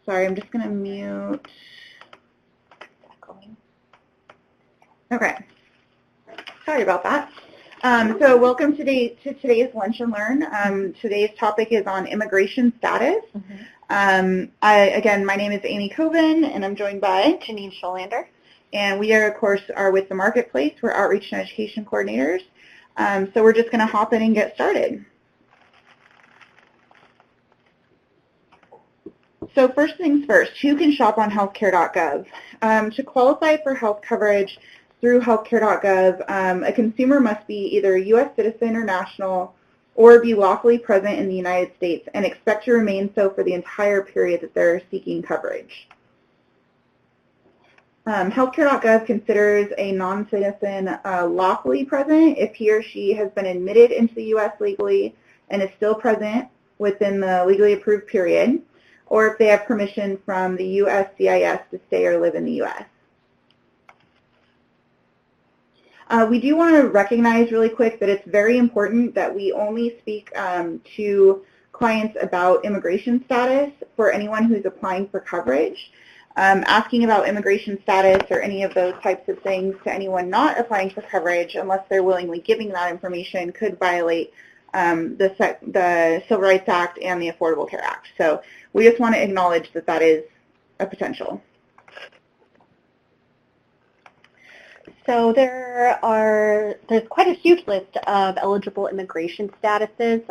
Sorry, I'm just going to mute. Okay. Sorry about that. So welcome to today's Lunch and Learn. Today's topic is on immigration status. Again, my name is Amy Coven, and I'm joined by Janine Scholander. And we are, of course, with the Marketplace. We're Outreach and Education Coordinators. So we're just going to hop in and get started. So first things first, who can shop on healthcare.gov? To qualify for health coverage through healthcare.gov, a consumer must be either a U.S. citizen or national or be lawfully present in the United States and expect to remain so for the entire period that they're seeking coverage. Healthcare.gov considers a non-citizen lawfully present if he or she has been admitted into the U.S. legally and is still present within the legally approved period, or if they have permission from the USCIS to stay or live in the U.S. We do want to recognize really quick that it's very important that we only speak to clients about immigration status for anyone who's applying for coverage. Asking about immigration status or any of those types of things to anyone not applying for coverage, unless they're willingly giving that information, could violate the Civil Rights Act and the Affordable Care Act. So we just want to acknowledge that that is a potential. So there's quite a huge list of eligible immigration statuses.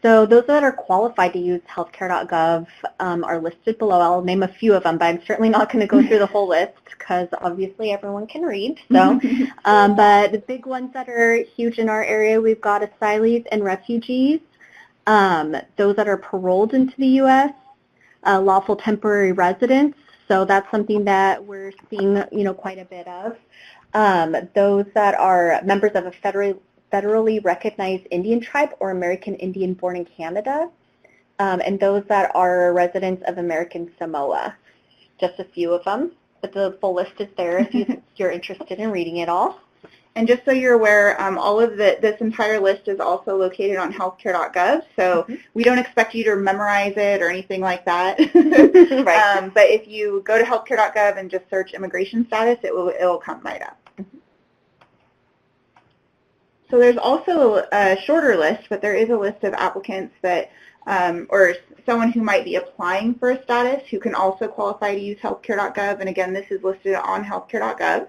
So those that are qualified to use healthcare.gov are listed below. I'll name a few of them, but I'm certainly not going to go through the whole list because obviously everyone can read. So, but the big ones that are huge in our area, we've got asylees and refugees, those that are paroled into the U.S., lawful temporary residents. So that's something that we're seeing, quite a bit of. Those that are members of a federally recognized Indian tribe or American Indian born in Canada, and those that are residents of American Samoa. Just a few of them, but the full list is there if you're interested in reading it all. And just so you're aware, all of this entire list is also located on healthcare.gov, so we don't expect you to memorize it or anything like that. Right. But if you go to healthcare.gov and just search immigration status, it will come right up. So there's also a shorter list, but there is a list of applicants that, or someone who might be applying for a status who can also qualify to use healthcare.gov, and again, this is listed on healthcare.gov.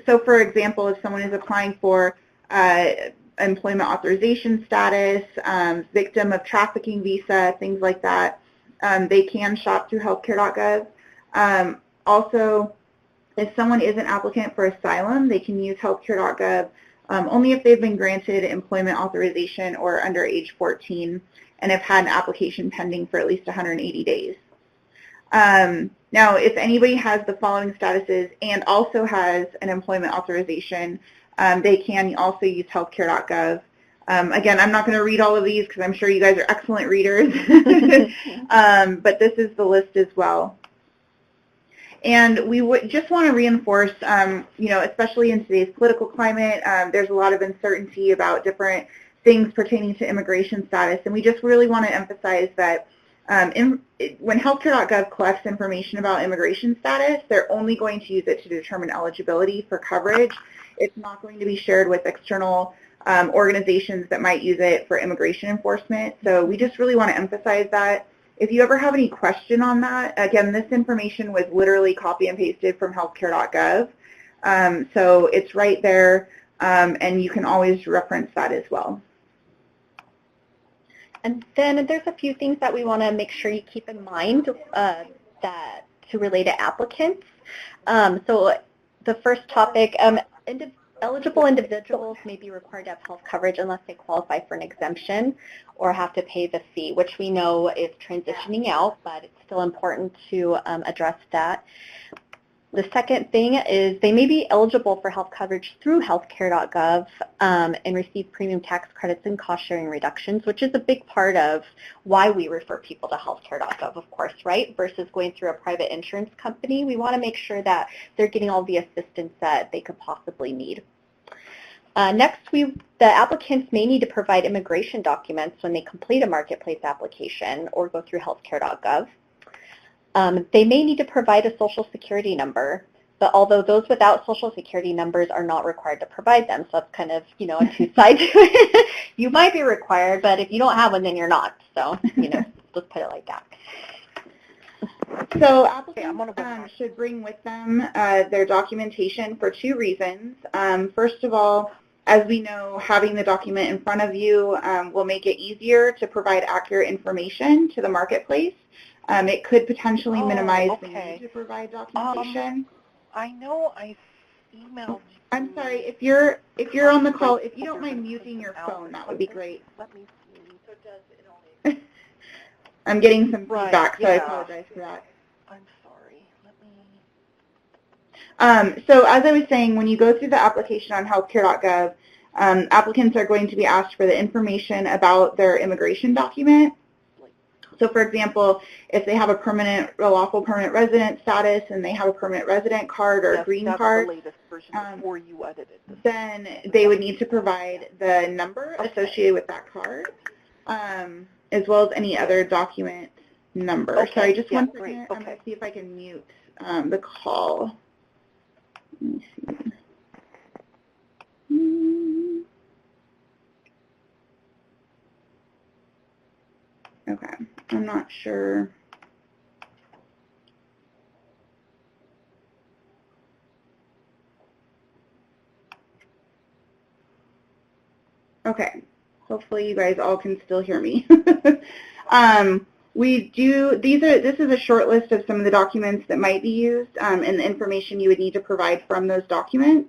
So for example, if someone is applying for employment authorization status, victim of trafficking visa, things like that, they can shop through healthcare.gov. Also, if someone is an applicant for asylum, they can use healthcare.gov only if they've been granted employment authorization or under age 14 and have had an application pending for at least 180 days. Now, if anybody has the following statuses and also has an employment authorization, they can also use healthcare.gov. Again, I'm not going to read all of these because I'm sure you guys are excellent readers, but this is the list as well. And we would just want to reinforce, especially in today's political climate, there's a lot of uncertainty about different things pertaining to immigration status, and we just really want to emphasize that when healthcare.gov collects information about immigration status, they're only going to use it to determine eligibility for coverage. It's not going to be shared with external organizations that might use it for immigration enforcement. So we just really want to emphasize that. If you ever have any question on that, again, this information was literally copy and pasted from healthcare.gov. So it's right there, and you can always reference that as well. And then there's a few things that we want to make sure you keep in mind that to relate to applicants. So the first topic, eligible individuals may be required to have health coverage unless they qualify for an exemption or have to pay the fee, which we know is transitioning out, but it's still important to address that. The second thing is they may be eligible for health coverage through healthcare.gov and receive premium tax credits and cost-sharing reductions, which is a big part of why we refer people to healthcare.gov, of course, right, versus going through a private insurance company. We want to make sure that they're getting all the assistance that they could possibly need. Next, the applicants may need to provide immigration documents when they complete a marketplace application or go through healthcare.gov. They may need to provide a social security number, but although those without social security numbers are not required to provide them, so that's kind of, a two sides to it. You might be required, but if you don't have one, then you're not. So, let's put it like that. So applicants should bring with them their documentation for two reasons. First of all, as we know, having the document in front of you will make it easier to provide accurate information to the marketplace. It could potentially minimize the need to provide documentation. I know I emailed you. I'm sorry, if you're on the call, if you don't mind muting your phone, that would be great. Let me see. So does it only... I'm getting some feedback, so I apologize for that. I'm sorry. Let me... So as I was saying, when you go through the application on healthcare.gov, applicants are going to be asked for the information about their immigration document. So for example, if they have a lawful permanent resident status and they have a permanent resident card or a green card, the latest version before you edited this. Then they would need to provide the number associated with that card, as well as any other document number. Okay. Sorry, just one second. Great. I'm going to see if I can mute the call. Let me see. Okay, I'm not sure. Okay, hopefully you guys all can still hear me. This is a short list of some of the documents that might be used and the information you would need to provide from those documents.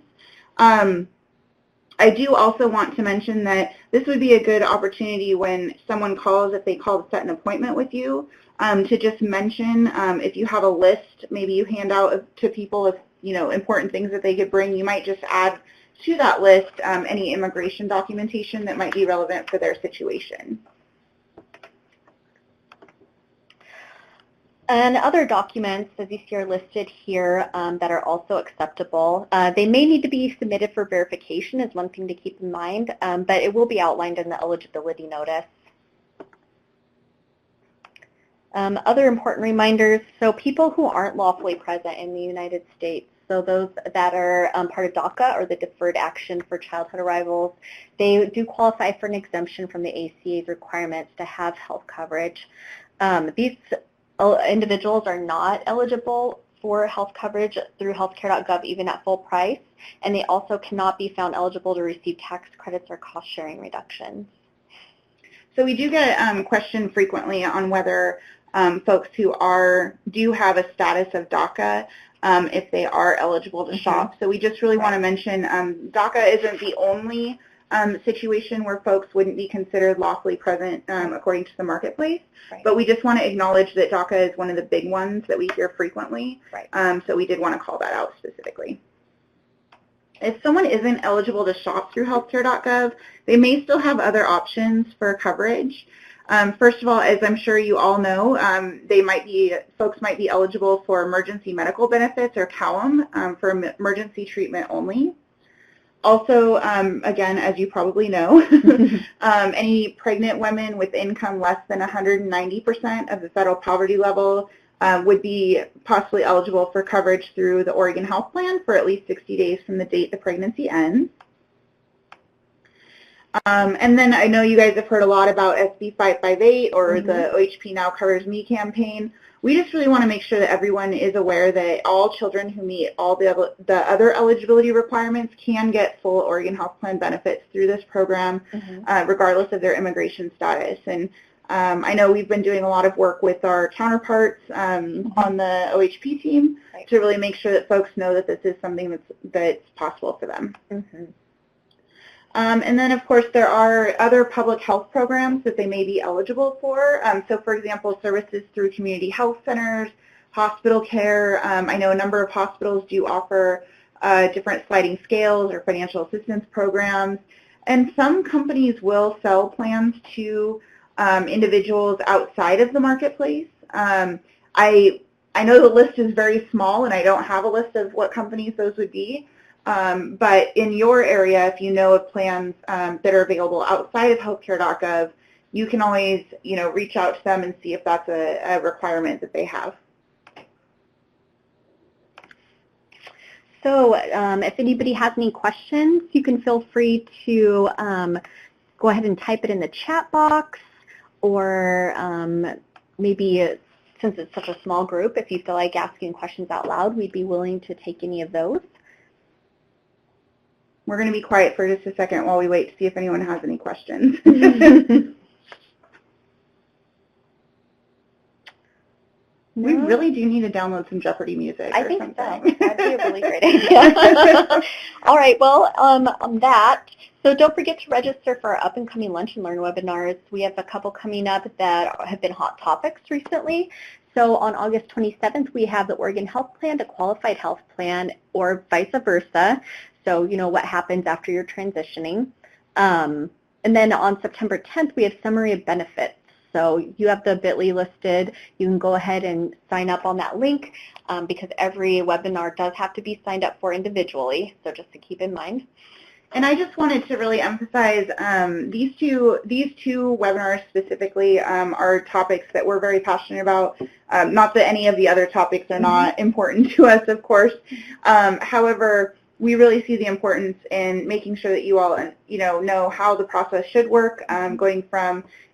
I do also want to mention that this would be a good opportunity when someone calls, if they call to set an appointment with you, to just mention if you have a list, maybe you hand out to people of important things that they could bring, you might just add to that list any immigration documentation that might be relevant for their situation. And other documents, as you see, are listed here that are also acceptable. They may need to be submitted for verification is one thing to keep in mind, but it will be outlined in the eligibility notice. Other important reminders, so people who aren't lawfully present in the United States, so those that are part of DACA or the Deferred Action for Childhood Arrivals, they do qualify for an exemption from the ACA's requirements to have health coverage. These individuals are not eligible for health coverage through healthcare.gov even at full price, and they also cannot be found eligible to receive tax credits or cost-sharing reductions. So we do get questioned frequently on whether folks who do have a status of DACA, if they are eligible to shop. So we just really want to mention DACA isn't the only situation where folks wouldn't be considered lawfully present according to the marketplace. Right. But we just want to acknowledge that DACA is one of the big ones that we hear frequently. Right. So we did want to call that out specifically. If someone isn't eligible to shop through healthcare.gov, they may still have other options for coverage. First of all, as I'm sure you all know, folks might be eligible for emergency medical benefits or CALM for emergency treatment only. Also, again, as you probably know, any pregnant women with income less than 190% of the federal poverty level would be possibly eligible for coverage through the Oregon Health Plan for at least 60 days from the date the pregnancy ends. And then I know you guys have heard a lot about SB 558 or the OHP Now Covers Me campaign. We just really want to make sure that everyone is aware that all children who meet all the other eligibility requirements can get full Oregon Health Plan benefits through this program, regardless of their immigration status. And I know we've been doing a lot of work with our counterparts on the OHP team to really make sure that folks know that this is something that's possible for them. And then, of course, there are other public health programs that they may be eligible for. So, for example, services through community health centers, hospital care. I know a number of hospitals do offer different sliding scales or financial assistance programs. And some companies will sell plans to individuals outside of the marketplace. I know the list is very small, and I don't have a list of what companies those would be. But in your area, if you know of plans that are available outside of healthcare.gov, you can always, reach out to them and see if that's a requirement that they have. So if anybody has any questions, you can feel free to go ahead and type it in the chat box, or maybe since it's such a small group, if you feel like asking questions out loud, we'd be willing to take any of those. We're going to be quiet for just a second while we wait to see if anyone has any questions. We really do need to download some Jeopardy music. I think something. so. That'd be a really great idea. All right. Well, on that, so don't forget to register for our up-and-coming Lunch and Learn webinars. We have a couple coming up that have been hot topics recently. So on August 27th, we have the Oregon Health Plan to Qualified Health Plan, or vice versa. So what happens after you're transitioning. And then on September 10th, we have Summary of Benefits. So you have the bit.ly listed. You can go ahead and sign up on that link because every webinar does have to be signed up for individually, so just to keep in mind. And I just wanted to really emphasize these two webinars specifically are topics that we're very passionate about. Not that any of the other topics are not important to us, of course. However, we really see the importance in making sure that you all, know how the process should work,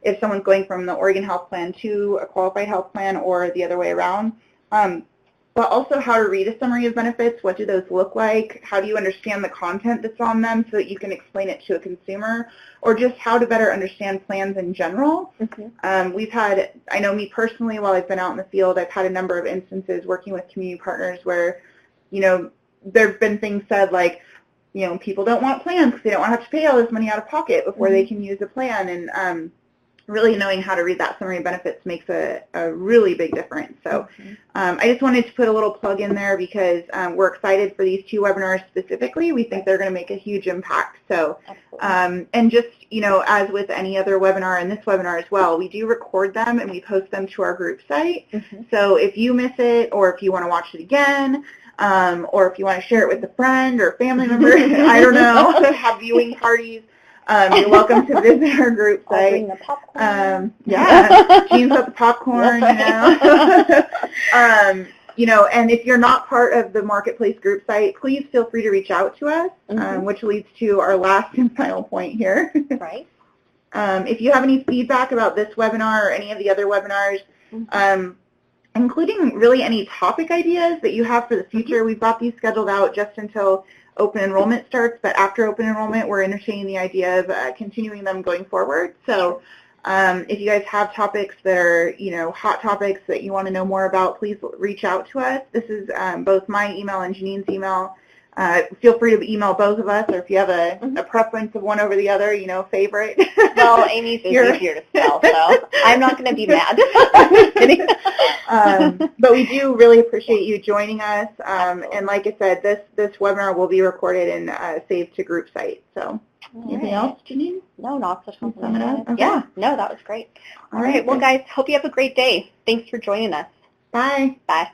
if someone's going from the Oregon Health Plan to a Qualified Health Plan or the other way around. But also how to read a summary of benefits. What do those look like? How do you understand the content that's on them so that you can explain it to a consumer? Or just how to better understand plans in general. I know me personally, while I've been out in the field, I've had a number of instances working with community partners where, there have been things said like, people don't want plans because they don't want to have to pay all this money out of pocket before they can use a plan. And really knowing how to read that summary of benefits makes a really big difference. So I just wanted to put a little plug in there because we're excited for these two webinars specifically. We think they're going to make a huge impact. So, and just, as with any other webinar and this webinar as well, we do record them and we post them to our group site. So if you miss it, or if you want to watch it again, or if you want to share it with a friend or family member, I don't know, have viewing parties, you're welcome to visit our group site. I'll bring the popcorn. Yeah, Jean's got the popcorn, and if you're not part of the Marketplace group site, please feel free to reach out to us, which leads to our last and final point here. Right. If you have any feedback about this webinar or any of the other webinars, including really any topic ideas that you have for the future, we've got these scheduled out just until open enrollment starts, but after open enrollment, we're entertaining the idea of continuing them going forward. So if you guys have topics that are, hot topics that you want to know more about, please reach out to us. This is both my email and Janine's email. Feel free to email both of us, or if you have a preference of one over the other, favorite. Well, Amy's is easier to spell, so I'm not going to be mad. I'm just kidding. But we do really appreciate you joining us. And like I said, this webinar will be recorded and saved to group site. So anything else, Janine? No, not such a sum it up? Okay. Yeah, no, that was great. All right. Well, guys, hope you have a great day. Thanks for joining us. Bye. Bye.